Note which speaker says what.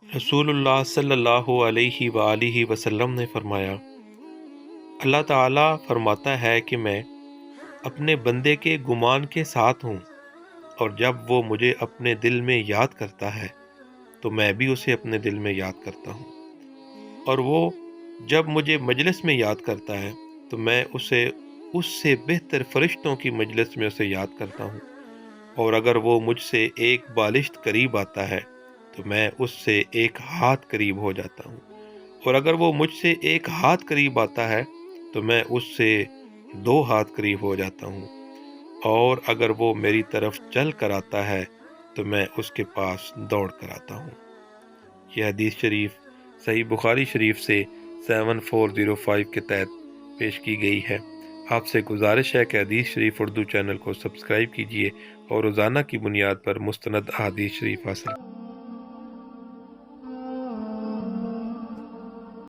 Speaker 1: رسول اللہ صلی اللہ علیہ وآلہ وسلم نے فرمایا، اللہ تعالیٰ فرماتا ہے کہ میں اپنے بندے کے گمان کے ساتھ ہوں، اور جب وہ مجھے اپنے دل میں یاد کرتا ہے تو میں بھی اسے اپنے دل میں یاد کرتا ہوں، اور وہ جب مجھے مجلس میں یاد کرتا ہے تو میں اسے اس سے بہتر فرشتوں کی مجلس میں اسے یاد کرتا ہوں، اور اگر وہ مجھ سے ایک بالشت قریب آتا ہے تو میں اس سے ایک ہاتھ قریب ہو جاتا ہوں، اور اگر وہ مجھ سے ایک ہاتھ قریب آتا ہے تو میں اس سے 2 ہاتھ قریب ہو جاتا ہوں، اور اگر وہ میری طرف چل کر آتا ہے تو میں اس کے پاس دوڑ کر آتا ہوں۔ یہ حدیث شریف صحیح بخاری شریف سے 7405 کے تحت پیش کی گئی ہے۔ آپ سے گزارش ہے کہ حدیث شریف اردو چینل کو سبسکرائب کیجیے اور روزانہ کی بنیاد پر مستند احادیث شریف حاصل